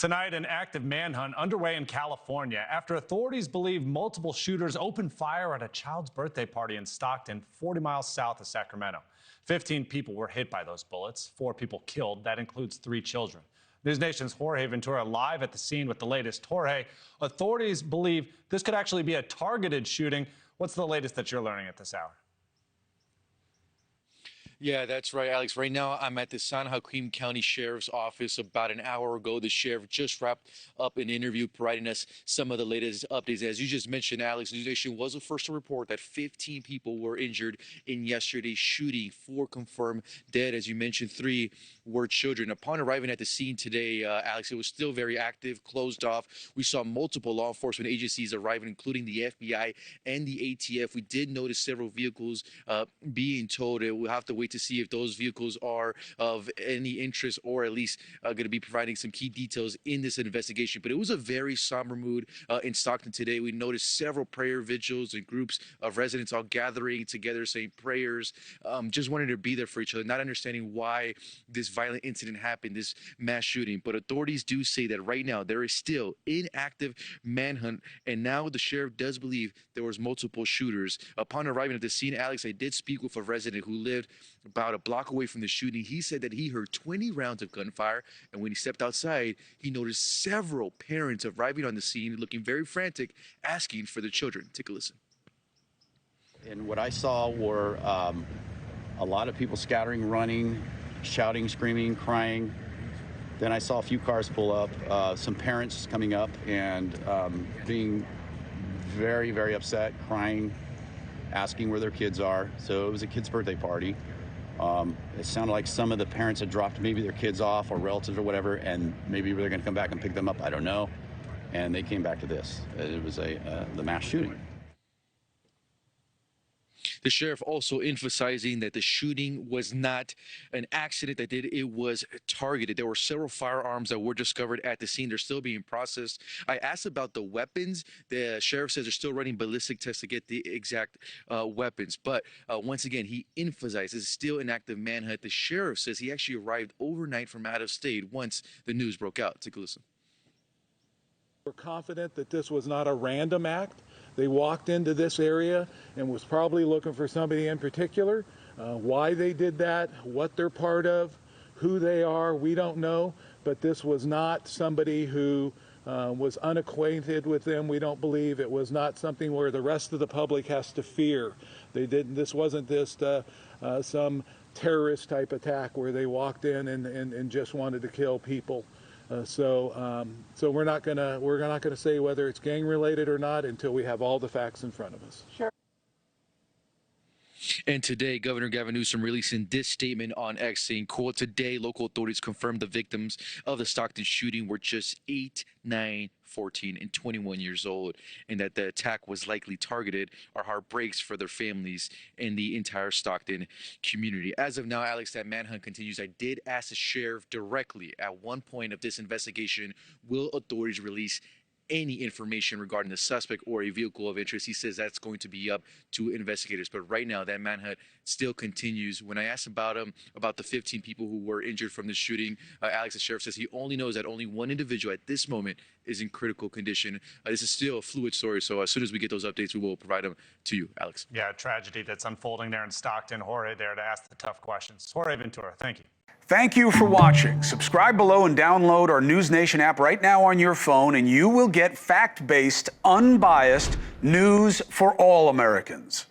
Tonight, an active manhunt underway in California after authorities believe multiple shooters opened fire at a child's birthday party in Stockton, 40 miles south of Sacramento. 15 people were hit by those bullets, 4 people killed. That includes 3 children. NewsNation's Jorge Ventura live at the scene with the latest. Jorge, authorities believe this could actually be a targeted shooting. What's the latest that you're learning at this hour? Yeah, that's right, Alex. Right now, I'm at the San Joaquin County Sheriff's Office. About an hour ago, the sheriff just wrapped up an interview providing us some of the latest updates. As you just mentioned, Alex, NewsNation was the first to report that 15 people were injured in yesterday's shooting. 4 confirmed dead. As you mentioned, 3 were children. Upon arriving at the scene today, Alex, it was still very active, closed off. We saw multiple law enforcement agencies arriving, including the FBI and the ATF. We did notice several vehicles being towed. We'll have to wait to see if those vehicles are of any interest or at least going to be providing some key details in this investigation. But it was a very somber mood in Stockton today. We noticed several prayer vigils and groups of residents all gathering together, saying prayers, just wanting to be there for each other, not understanding why this violent incident happened, this mass shooting. But authorities do say that right now there is still inactive manhunt, and now the sheriff does believe there was multiple shooters. Upon arriving at the scene, Alex, I did speak with a resident who lived about a block away from the shooting. He said that he heard 20 rounds of gunfire, and when he stepped outside, he noticed several parents arriving on the scene looking very frantic, asking for their children. Take a listen. And what I saw were a lot of people scattering, running, shouting, screaming, crying. Then I saw a few cars pull up, some parents coming up and being very, very upset, crying, asking where their kids are. So it was a kid's birthday party. It sounded like some of the parents had dropped maybe their kids off or relatives or whatever, and maybe they're going to come back and pick them up. I don't know. And they came back to this. It was the mass shooting. The sheriff also emphasizing that the shooting was not an accident it was targeted. There were several firearms that were discovered at the scene. They're still being processed. I asked about the weapons. The sheriff says they're still running ballistic tests to get the exact weapons. But once again, he emphasizes it's still an active manhunt. The sheriff says he actually arrived overnight from out of state once the news broke out. Take a listen. We're confident that this was not a random act. They walked into this area and was probably looking for somebody in particular. Why they did that, what they're part of, who they are, we don't know. But this was not somebody who was unacquainted with them. We don't believe it was not something where the rest of the public has to fear. This wasn't just some terrorist type attack where they walked in and just wanted to kill people. So we're not gonna say whether it's gang related or not until we have all the facts in front of us. Sure. And today, Governor Gavin Newsom releasing this statement on X saying, quote, today, local authorities confirmed the victims of the Stockton shooting were just 8, 9, 14, and 21 years old, and that the attack was likely targeted. Our heart breaks for their families and the entire Stockton community. As of now, Alex, that manhunt continues. I did ask the sheriff directly at one point of this investigation, will authorities release any information regarding the suspect or a vehicle of interest? He says that's going to be up to investigators. But right now, that manhunt still continues. When I asked about him, about the 15 people who were injured from the shooting, Alex, the sheriff, says he only knows that only one individual at this moment is in critical condition. This is still a fluid story, so as soon as we get those updates, we will provide them to you, Alex. Yeah, tragedy that's unfolding there in Stockton. Jorge there to ask the tough questions. Jorge Ventura, thank you. Thank you for watching. Subscribe below and download our NewsNation app right now on your phone, and you will get fact-based, unbiased news for all Americans.